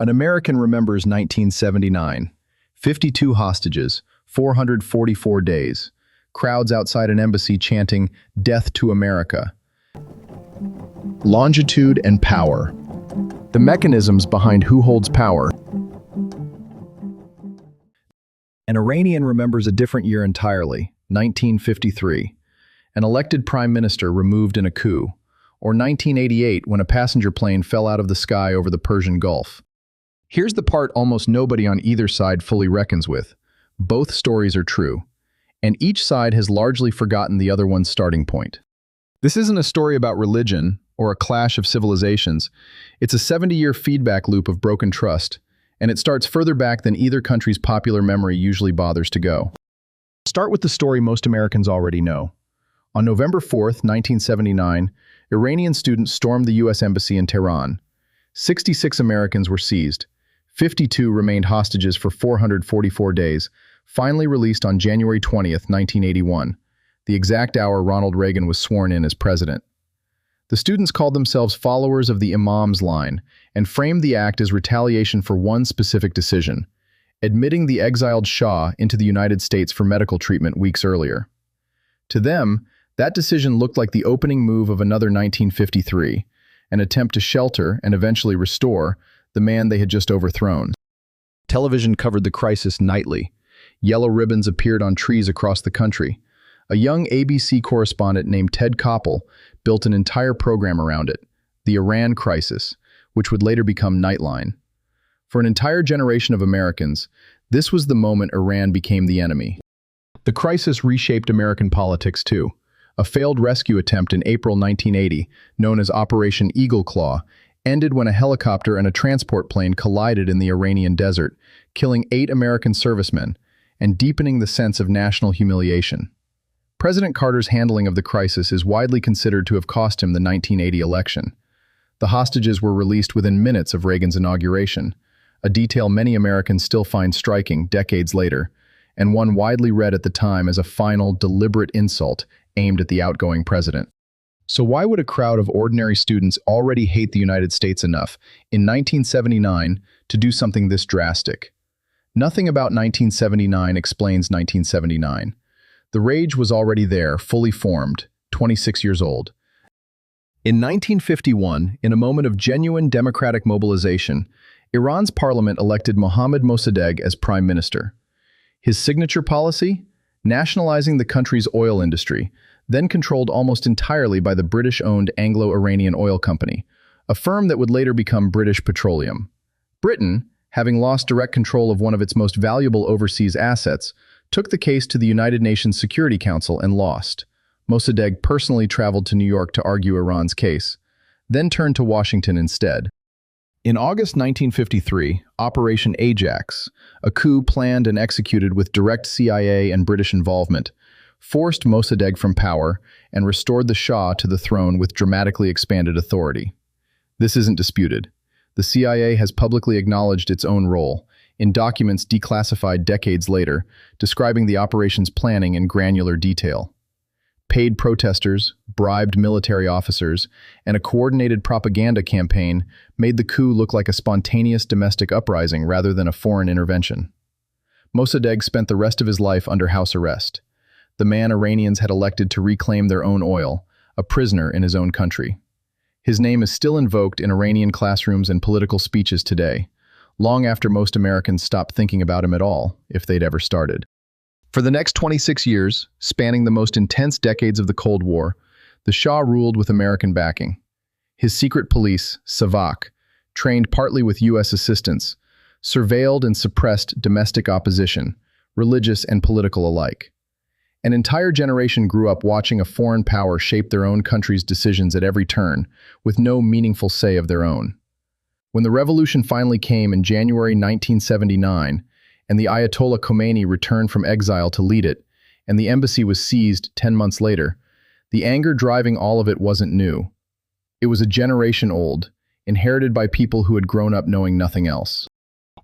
An American remembers 1979. 52 hostages, 444 days. Crowds outside an embassy chanting, "Death to America." Longitude and power. The mechanisms behind who holds power. An Iranian remembers a different year entirely, 1953. An elected prime minister removed in a coup. Or 1988, when a passenger plane fell out of the sky over the Persian Gulf. Here's the part almost nobody on either side fully reckons with. Both stories are true, and each side has largely forgotten the other one's starting point. This isn't a story about religion or a clash of civilizations. It's a 70-year feedback loop of broken trust, and it starts further back than either country's popular memory usually bothers to go. Start with the story most Americans already know. On November 4th, 1979, Iranian students stormed the U.S. Embassy in Tehran. 66 Americans were seized. 52 remained hostages for 444 days, finally released on January 20th, 1981, the exact hour Ronald Reagan was sworn in as president. The students called themselves followers of the Imam's line and framed the act as retaliation for one specific decision, admitting the exiled Shah into the United States for medical treatment weeks earlier. To them, that decision looked like the opening move of another 1953, an attempt to shelter and eventually restore the man they had just overthrown. Television covered the crisis nightly. Yellow ribbons appeared on trees across the country. A young ABC correspondent named Ted Koppel built an entire program around it, the Iran crisis, which would later become Nightline. For an entire generation of Americans, this was the moment Iran became the enemy. The crisis reshaped American politics too. A failed rescue attempt in April 1980, known as Operation Eagle Claw, ended when a helicopter and a transport plane collided in the Iranian desert, killing 8 American servicemen and deepening the sense of national humiliation. President Carter's handling of the crisis is widely considered to have cost him the 1980 election. The hostages were released within minutes of Reagan's inauguration, a detail many Americans still find striking decades later, and one widely read at the time as a final, deliberate insult aimed at the outgoing president. So why would a crowd of ordinary students already hate the United States enough in 1979 to do something this drastic? Nothing about 1979 explains 1979. The rage was already there, fully formed, 26 years old. In 1951, in a moment of genuine democratic mobilization, Iran's parliament elected Mohammad Mossadegh as prime minister. His signature policy? Nationalizing the country's oil industry, then controlled almost entirely by the British-owned Anglo-Iranian Oil Company, a firm that would later become British Petroleum. Britain, having lost direct control of one of its most valuable overseas assets, took the case to the United Nations Security Council and lost. Mossadegh personally traveled to New York to argue Iran's case, then turned to Washington instead. In August 1953, Operation Ajax, a coup planned and executed with direct CIA and British involvement, forced Mossadegh from power and restored the Shah to the throne with dramatically expanded authority. This isn't disputed. The CIA has publicly acknowledged its own role, in documents declassified decades later, describing the operation's planning in granular detail. Paid protesters, bribed military officers, and a coordinated propaganda campaign made the coup look like a spontaneous domestic uprising rather than a foreign intervention. Mossadegh spent the rest of his life under house arrest, the man Iranians had elected to reclaim their own oil, a prisoner in his own country. His name is still invoked in Iranian classrooms and political speeches today, long after most Americans stopped thinking about him at all, if they'd ever started. For the next 26 years, spanning the most intense decades of the Cold War, the Shah ruled with American backing. His secret police, Savak, trained partly with U.S. assistance, surveilled and suppressed domestic opposition, religious and political alike. An entire generation grew up watching a foreign power shape their own country's decisions at every turn, with no meaningful say of their own. When the revolution finally came in January 1979, and the Ayatollah Khomeini returned from exile to lead it, and the embassy was seized 10 months later, the anger driving all of it wasn't new. It was a generation old, inherited by people who had grown up knowing nothing else.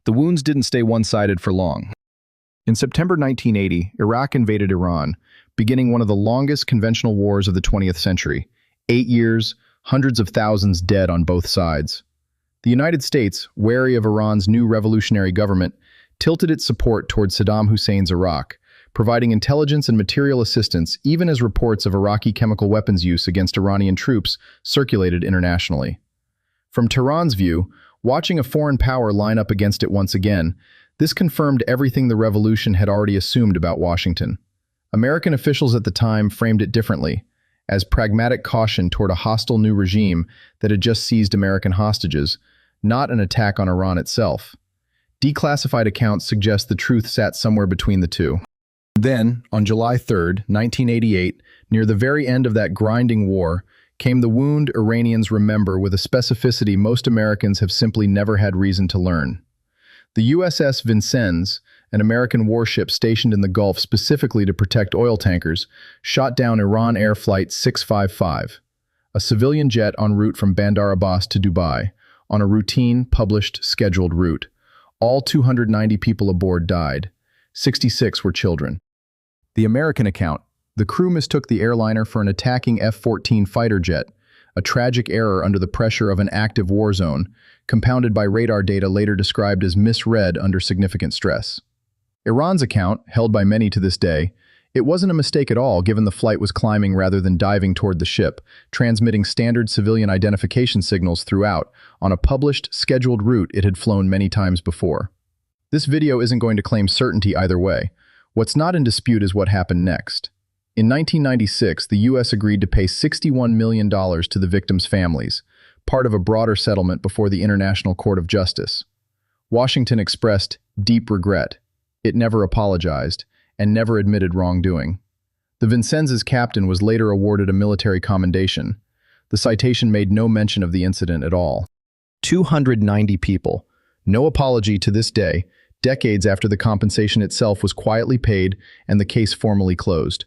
The wounds didn't stay one-sided for long. In September 1980, Iraq invaded Iran, beginning one of the longest conventional wars of the 20th century. 8 years, hundreds of thousands dead on both sides. The United States, wary of Iran's new revolutionary government, tilted its support toward Saddam Hussein's Iraq, providing intelligence and material assistance even as reports of Iraqi chemical weapons use against Iranian troops circulated internationally. From Tehran's view, watching a foreign power line up against it once again, this confirmed everything the revolution had already assumed about Washington. American officials at the time framed it differently, as pragmatic caution toward a hostile new regime that had just seized American hostages, not an attack on Iran itself. Declassified accounts suggest the truth sat somewhere between the two. Then, on July 3, 1988, near the very end of that grinding war, came the wound Iranians remember with a specificity most Americans have simply never had reason to learn. The USS Vincennes, an American warship stationed in the Gulf specifically to protect oil tankers, shot down Iran Air Flight 655, a civilian jet en route from Bandar Abbas to Dubai, on a routine, published, scheduled route. All 290 people aboard died. 66 were children. The American account: the crew mistook the airliner for an attacking F-14 fighter jet, a tragic error under the pressure of an active war zone, compounded by radar data later described as misread under significant stress. Iran's account, held by many to this day, it wasn't a mistake at all given the flight was climbing rather than diving toward the ship, transmitting standard civilian identification signals throughout, on a published, scheduled route it had flown many times before. This video isn't going to claim certainty either way. What's not in dispute is what happened next. In 1996, the U.S. agreed to pay $61 million to the victims' families, part of a broader settlement before the International Court of Justice. Washington expressed deep regret. It never apologized, and never admitted wrongdoing. The Vincennes' captain was later awarded a military commendation. The citation made no mention of the incident at all. 290 people. No apology to this day, decades after the compensation itself was quietly paid and the case formally closed.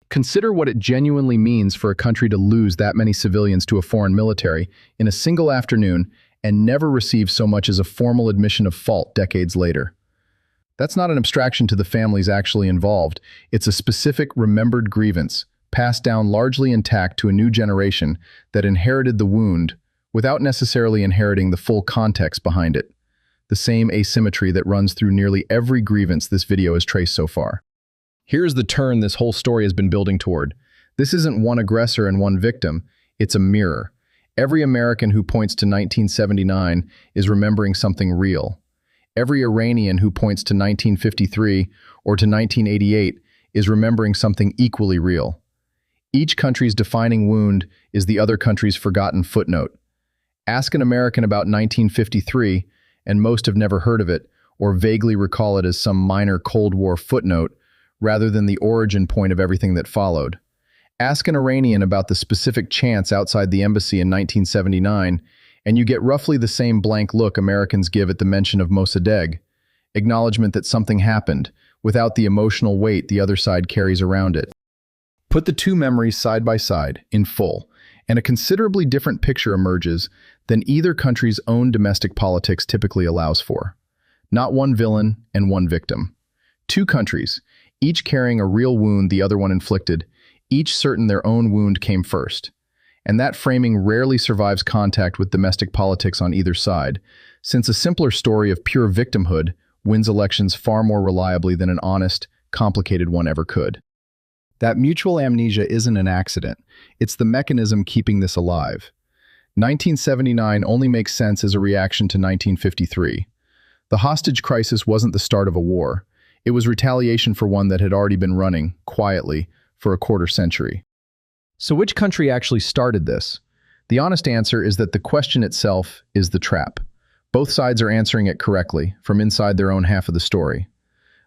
Consider what it genuinely means for a country to lose that many civilians to a foreign military in a single afternoon and never receive so much as a formal admission of fault decades later. That's not an abstraction to the families actually involved. It's a specific, remembered grievance, passed down largely intact to a new generation that inherited the wound without necessarily inheriting the full context behind it. The same asymmetry that runs through nearly every grievance this video has traced so far. Here's the turn this whole story has been building toward. This isn't one aggressor and one victim. It's a mirror. Every American who points to 1979 is remembering something real. Every Iranian who points to 1953 or to 1988 is remembering something equally real. Each country's defining wound is the other country's forgotten footnote. Ask an American about 1953, and most have never heard of it or vaguely recall it as some minor Cold War footnote rather than the origin point of everything that followed. Ask an Iranian about the specific chants outside the embassy in 1979, and you get roughly the same blank look Americans give at the mention of Mossadegh, acknowledgement that something happened, without the emotional weight the other side carries around it. Put the two memories side by side, in full, and a considerably different picture emerges than either country's own domestic politics typically allows for. Not one villain and one victim. Two countries, each carrying a real wound the other one inflicted, each certain their own wound came first. And that framing rarely survives contact with domestic politics on either side, since a simpler story of pure victimhood wins elections far more reliably than an honest, complicated one ever could. That mutual amnesia isn't an accident. It's the mechanism keeping this alive. 1979 only makes sense as a reaction to 1953. The hostage crisis wasn't the start of a war. It was retaliation for one that had already been running, quietly, for a quarter century. So which country actually started this? The honest answer is that the question itself is the trap. Both sides are answering it correctly, from inside their own half of the story.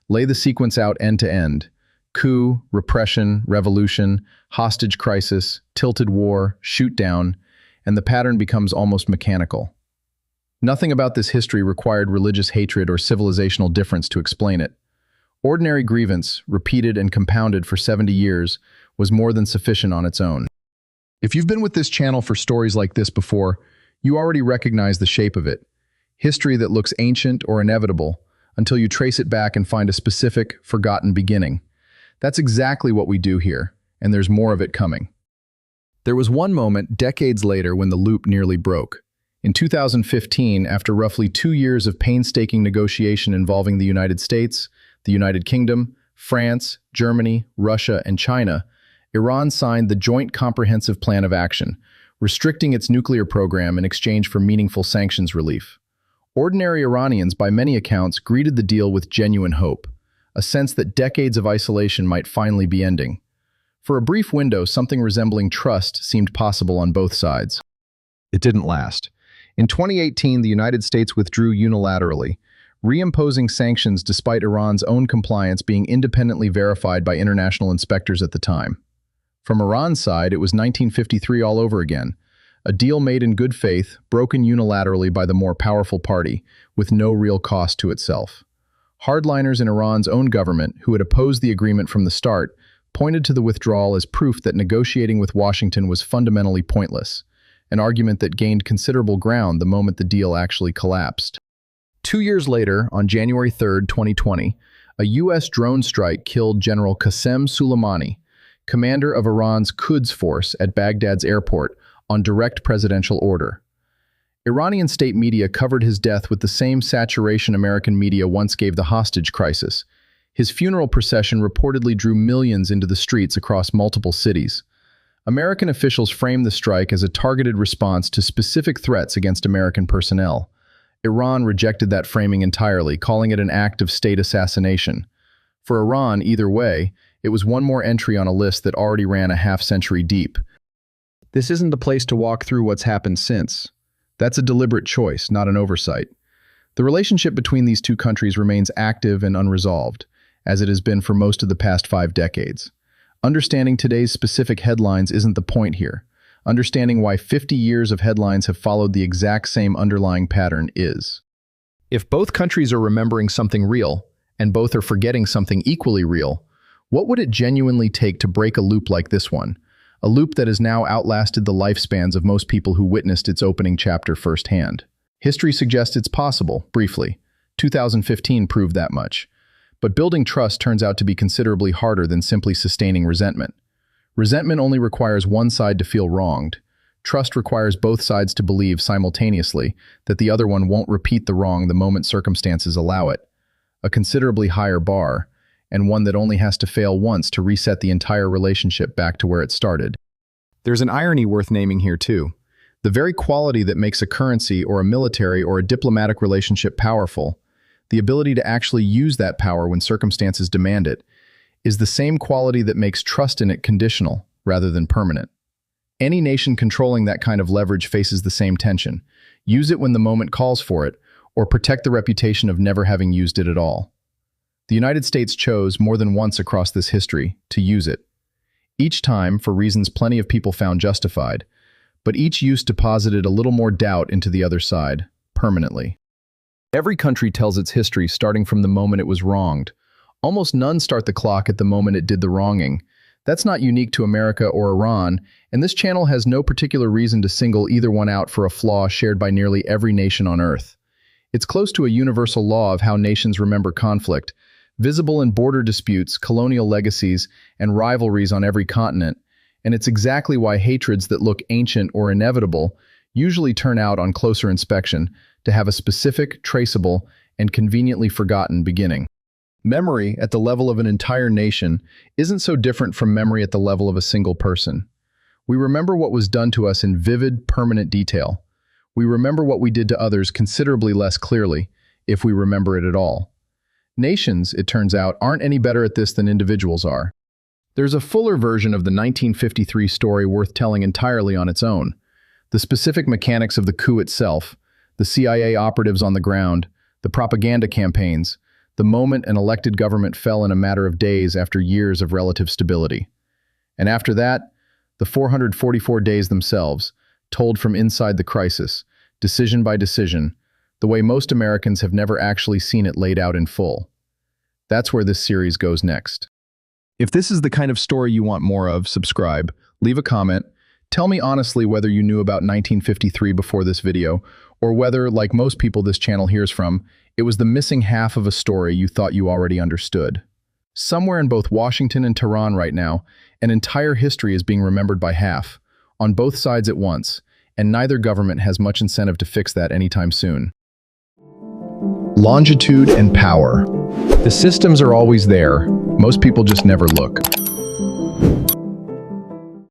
Lay the sequence out end to end. Coup, repression, revolution, hostage crisis, tilted war, shoot down, and the pattern becomes almost mechanical. Nothing about this history required religious hatred or civilizational difference to explain it. Ordinary grievance, repeated and compounded for 70 years, was more than sufficient on its own. If you've been with this channel for stories like this before, you already recognize the shape of it. History that looks ancient or inevitable, until you trace it back and find a specific, forgotten beginning. That's exactly what we do here, and there's more of it coming. There was one moment decades later when the loop nearly broke. In 2015, after roughly 2 years of painstaking negotiation involving the United States, the United Kingdom, France, Germany, Russia, and China, Iran signed the Joint Comprehensive Plan of Action, restricting its nuclear program in exchange for meaningful sanctions relief. Ordinary Iranians, by many accounts, greeted the deal with genuine hope, a sense that decades of isolation might finally be ending. For a brief window, something resembling trust seemed possible on both sides. It didn't last. In 2018, the United States withdrew unilaterally, reimposing sanctions despite Iran's own compliance being independently verified by international inspectors at the time. From Iran's side, it was 1953 all over again, a deal made in good faith, broken unilaterally by the more powerful party, with no real cost to itself. Hardliners in Iran's own government, who had opposed the agreement from the start, pointed to the withdrawal as proof that negotiating with Washington was fundamentally pointless, an argument that gained considerable ground the moment the deal actually collapsed. 2 years later, on January 3, 2020, a U.S. drone strike killed General Qasem Soleimani, commander of Iran's Quds force at Baghdad's airport, on direct presidential order. Iranian state media covered his death with the same saturation American media once gave the hostage crisis. His funeral procession reportedly drew millions into the streets across multiple cities. American officials framed the strike as a targeted response to specific threats against American personnel. Iran rejected that framing entirely, calling it an act of state assassination. For Iran, either way, it was one more entry on a list that already ran a half-century deep. This isn't the place to walk through what's happened since. That's a deliberate choice, not an oversight. The relationship between these two countries remains active and unresolved, as it has been for most of the past 5 decades. Understanding today's specific headlines isn't the point here. Understanding why 50 years of headlines have followed the exact same underlying pattern is. If both countries are remembering something real, and both are forgetting something equally real, what would it genuinely take to break a loop like this one? A loop that has now outlasted the lifespans of most people who witnessed its opening chapter firsthand. History suggests it's possible, briefly. 2015 proved that much. But building trust turns out to be considerably harder than simply sustaining resentment. Resentment only requires one side to feel wronged. Trust requires both sides to believe simultaneously that the other one won't repeat the wrong the moment circumstances allow it. A considerably higher bar, and one that only has to fail once to reset the entire relationship back to where it started. There's an irony worth naming here too. The very quality that makes a currency or a military or a diplomatic relationship powerful, the ability to actually use that power when circumstances demand it, is the same quality that makes trust in it conditional rather than permanent. Any nation controlling that kind of leverage faces the same tension. Use it when the moment calls for it, or protect the reputation of never having used it at all. The United States chose, more than once across this history, to use it. Each time, for reasons plenty of people found justified, but each use deposited a little more doubt into the other side, permanently. Every country tells its history starting from the moment it was wronged. Almost none start the clock at the moment it did the wronging. That's not unique to America or Iran, and this channel has no particular reason to single either one out for a flaw shared by nearly every nation on Earth. It's close to a universal law of how nations remember conflict, visible in border disputes, colonial legacies, and rivalries on every continent, and it's exactly why hatreds that look ancient or inevitable usually turn out on closer inspection to have a specific, traceable, and conveniently forgotten beginning. Memory at the level of an entire nation isn't so different from memory at the level of a single person. We remember what was done to us in vivid, permanent detail. We remember what we did to others considerably less clearly, if we remember it at all. Nations, it turns out, aren't any better at this than individuals are. There's a fuller version of the 1953 story worth telling entirely on its own. The specific mechanics of the coup itself, the CIA operatives on the ground, the propaganda campaigns, the moment an elected government fell in a matter of days after years of relative stability. And after that, the 444 days themselves, told from inside the crisis, decision by decision, the way most Americans have never actually seen it laid out in full. That's where this series goes next. If this is the kind of story you want more of, subscribe, leave a comment, tell me honestly whether you knew about 1953 before this video, or whether, like most people this channel hears from, it was the missing half of a story you thought you already understood. Somewhere in both Washington and Tehran right now, an entire history is being remembered by half, on both sides at once, and neither government has much incentive to fix that anytime soon. Longitude and power. The systems are always there. Most people just never look.